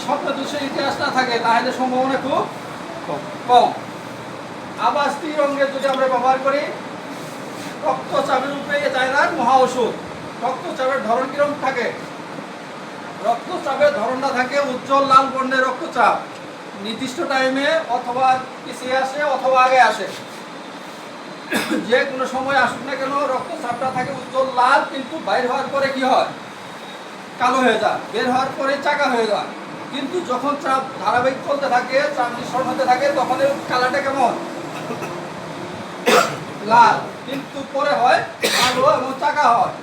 স্বপ্নদোষের ইতিহাস না থাকে তাহলে সম্ভাবনা খুব কম। আবার স্থির অঙ্গের যদি আমরা ব্যবহার করি, রক্তচাপের উপরে চায়নার মহা ওষুধ। রক্তচাপের ধরন কিরকম থাকে? রক্তচাপের ধরনটা থাকে উজ্জ্বল লাল বর্ণের রক্তচাপ, নির্দিষ্ট টাইমে অথবা পিছিয়ে আসে অথবা আগে আসে, যে কোনো সময় আসুক না কেন রক্তচাপটা থাকে উজ্জ্বল লাল, কিন্তু বাইর হওয়ার পরে কি হয়? কালো হয়ে যায়, বের হওয়ার পরে চাকা হয়ে যায়। কিন্তু যখন চাপ ধারাবাহিক চলতে থাকে, চাপ নিঃসরণ হতে থাকে, তখন এর কালারটা কেমন? লাল, কিন্তু পরে হয় কালো এবং চাকা হয়।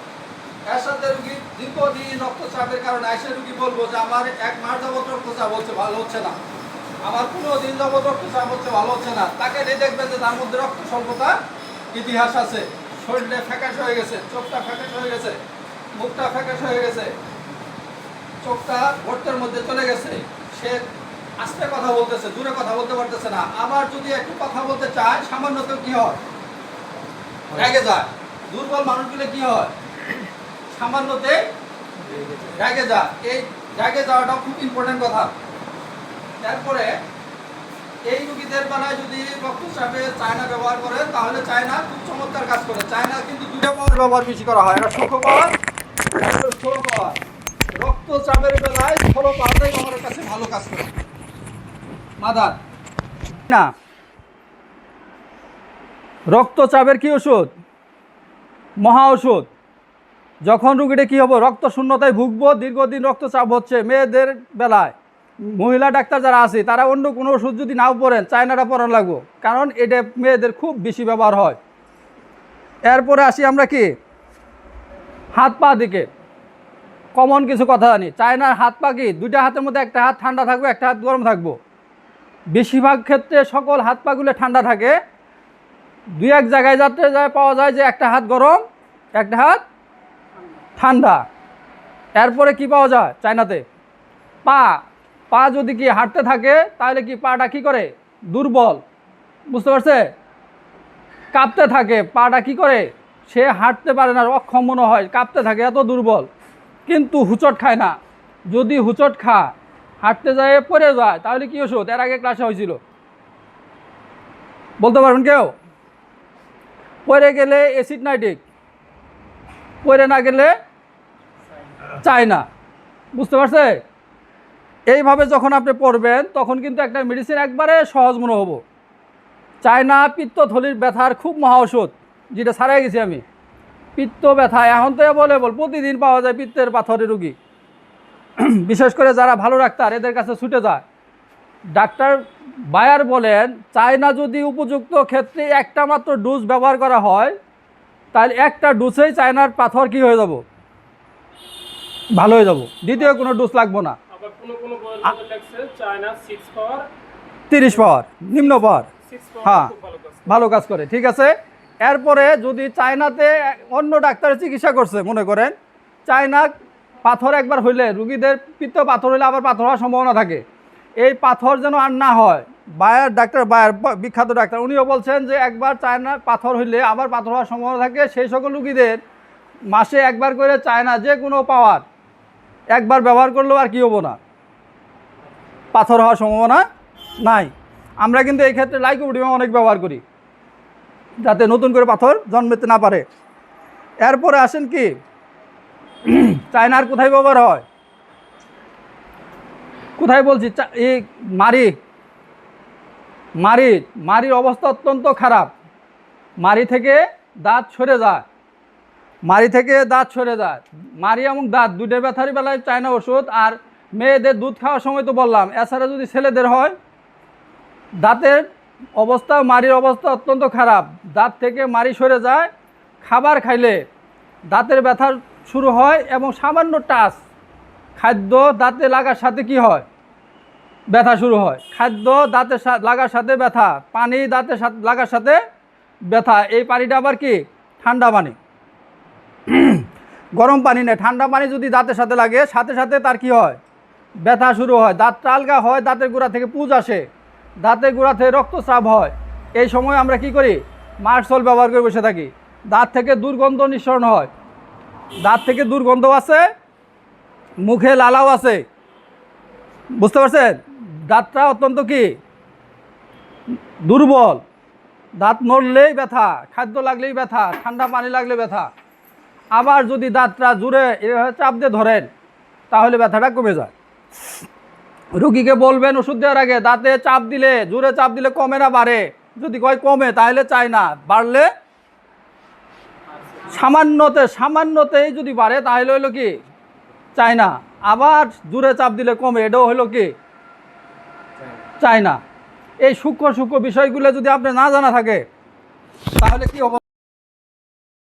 এর সাথে রুগী দীর্ঘদিন রক্তচাপের কারণে এসে রুগী বলবো যে আমার 1 মাস যাবত রক্তচাপ হচ্ছে, ভালো হচ্ছে না, আমার 15 দিন যাবত রক্তচাপ হচ্ছে, ভালো হচ্ছে না। তাকে দেখবেন যে তার মধ্যে রক্ত স্বল্পতার ইতিহাস আছে, শরীরে ফ্যাকাশ হয়ে গেছে, চোখটা ফ্যাকাশ হয়ে গেছে, মুখটা ফ্যাকাশ হয়ে গেছে, চোখটা গর্তের মধ্যে চলে গেছে, সে আস্তে কথা বলতেছে, দূরে কথা বলতে পারতেছে না। আবার যদি একটু কথা বলতে চায় সামান্যতেও কি হয়? রেগে যায়। দুর্বল মানুষগুলো কি হয়? সামান্যতে রেগে যায়। এই রেগে যাওয়াটা খুব ইম্পর্টেন্ট কথা। তারপরে এই রুগীদের বেলায় যদি রক্তচাপে চায়না ব্যবহার করেন তাহলে চায়না খুব চমৎকার কাজ করে। চায়না কিন্তু 2টা পাওয়ার ব্যবহার বেশি করা হয়, একটা সূক্ষ্ম পাওয়ার, একটা স্থূল পাওয়ার। রক্তচাপের বেলায় স্থূল পাওয়ারটাই আমার কাছে ভালো কাজ করে। মাদার না, রক্তচাপের কি ওষুধ? মহা ওষুধ। যখন রুগীটা কী হবো, রক্ত শূন্যতায় ভুগবো, দীর্ঘদিন রক্তচাপ হচ্ছে, মেয়েদের বেলায় মহিলা ডাক্তার যারা আছে তারা অন্য কোনো ওষুধ যদি নাও পড়েন চায়নাটা পড়ানো লাগবো, কারণ এটা মেয়েদের খুব বেশি ব্যবহার হয়। এরপরে আসি আমরা কি হাত পা দিকে। কমন কিছু কথা জানি, চায়নার হাত পা কি 2টা হাতের মধ্যে একটা হাত ঠান্ডা থাকবে, একটা হাত গরম থাকবো। বেশিরভাগ ক্ষেত্রে সকল হাত পাগুলো ঠান্ডা থাকে, 2-1 জায়গায় যাতে যায় পাওয়া যায় যে একটা হাত গরম একটা হাত ঠান্ডা। এরপরে কি পাওয়া যায় চায়নাতে? পা। পা যদি কি হাঁটতে থাকে তাহলে কি পাটা কি করে? দুর্বল, বুঝতে পারছে? কাঁপতে থাকে পাটা, কি করে? সে হাঁটতে পারে না, অক্ষম মনে হয়, কাঁপতে থাকে, এত দুর্বল। কিন্তু হুচট খায় না। যদি হুচট খায়, হাঁটতে যায় পড়ে যায়, তাহলে কি ওষুধ? এর আগে ক্লাসে হয়েছিল, বলতে পারবেন কেউ? পড়ে গেলে অ্যাসিড নাইট্রিক, পড়ে না গেলে চায়না, বুঝতে পারছে? এইভাবে যখন আপনি পড়বেন তখন কিন্তু একটা মেডিসিন একবারে সহজ মনে হবো। চায়না পিত্তথলির ব্যথার খুব মহা ওষুধ, যেটা ছাড়াই গেছি আমি। পিত্ত ব্যথা এখন তো অ্যাভেলেবল, প্রতিদিন পাওয়া যায় পিত্তের পাথরের রুগী। বিশেষ করে যারা ভালো ডাক্তার এদের কাছে ছুটে যায়। ডাক্তার বায়ার বলেন চায়না যদি উপযুক্ত ক্ষেত্রে একটা মাত্র ডোজ ব্যবহার করা হয় তাহলে একটা ডোজেই চায়নার পাথর কি হয়ে যাব? ভালো হয়ে যাব, দ্বিতীয় কোনো ডোজ লাগবো না। 30 পাওয়ার নিম্ন পাওয়ার, হ্যাঁ ভালো কাজ করে, ঠিক আছে। এরপরে যদি চায়নাতে অন্য ডাক্তারের চিকিৎসা করছে, মনে করেন চায়না পাথর একবার হইলে, রুগীদের পিত্ত পাথর হইলে আবার পাথর হওয়ার সম্ভাবনা থাকে, এই পাথর যেন আর না হয়। বায়ার ডাক্তার বায়ার বিখ্যাত ডাক্তার উনিও বলছেন যে একবার চায়না পাথর হইলে আবার পাথর হওয়ার সম্ভাবনা থাকে। সেই সকল রুগীদের মাসে একবার করে চায়না যে কোনো পাওয়ার একবার ব্যবহার করলেও আর কি হবো না, পাথর হওয়ার সম্ভাবনা নাই। আমরা কিন্তু এই ক্ষেত্রে লাইকোপিডিয়াম অনেক ব্যবহার করি, যাতে নতুন করে পাথর জন্মাতে না পারে। এরপরে আসেন কি চায়নার কোথায় ব্যবহার হয়, কোথায় বলছি? এই মারির অবস্থা অত্যন্ত খারাপ। মারি থেকে দাঁত সরে যায়, মারি এবং দাঁত 2টা ব্যথারই বেলায় চায়না ওষুধ। আর মেয়েদের দুধ খাওয়ার সময় তো বললাম, এছাড়া যদি ছেলেদের হয় দাঁতের অবস্থা, মারির অবস্থা অত্যন্ত খারাপ, দাঁত থেকে মারি সরে যায়। খাবার খাইলে দাঁতের ব্যথা শুরু হয় এবং সামান্য টাচ খাদ্য দাঁতে লাগার সাথে কি হয়? ব্যথা শুরু হয়। খাদ্য দাঁতে লাগার সাথে ব্যথা, পানি দাঁতে লাগার সাথে ব্যথা। এই পানিটা আবার কি ঠান্ডা পানি, গরম পানি না, ঠান্ডা পানি যদি দাঁতের সাথে লাগে সাথে সাথে তার কি হয়? ব্যথা শুরু হয়, দাঁতটা আলগা হয়, দাঁতের গোড়া থেকে পুঁজ আসে, দাঁতের গোড়া থেকে রক্তস্রাব হয়। এই সময় আমরা কি করি? মার্সল ব্যবহার করে বসে থাকি। দাঁত থেকে দুর্গন্ধ নিঃসরণ হয়, দাঁত থেকে দুর্গন্ধ আছে, মুখে লালাও আছে, বুঝতে পারছেন? দাঁতটা অত্যন্ত কি দুর্বল, দাঁত নড়লেই ব্যথা, খাদ্য লাগলেই ব্যথা, ঠান্ডা পানি লাগলে ব্যথা। আবার যদি দাঁতটা জুড়ে এভাবে চাপ দিয়ে ধরেন তাহলে ব্যথাটা কমে যায়। রুগীকে বলবেন ওষুধ দেওয়ার আগে দাঁতে চাপ দিলে, জোরে চাপ দিলে কমে না বাড়ে? যদি কয় কমে তাহলে চাই না, বাড়লে সামান্যতেই যদি বাড়ে তাহলে হলো কি চাই না, আবার জোরে চাপ দিলে কমে, এটাও হলো কি চাই না। এই সূক্ষ্ম সূক্ষ্ম বিষয়গুলো যদি আপনি না জানা থাকে তাহলে কি হবে?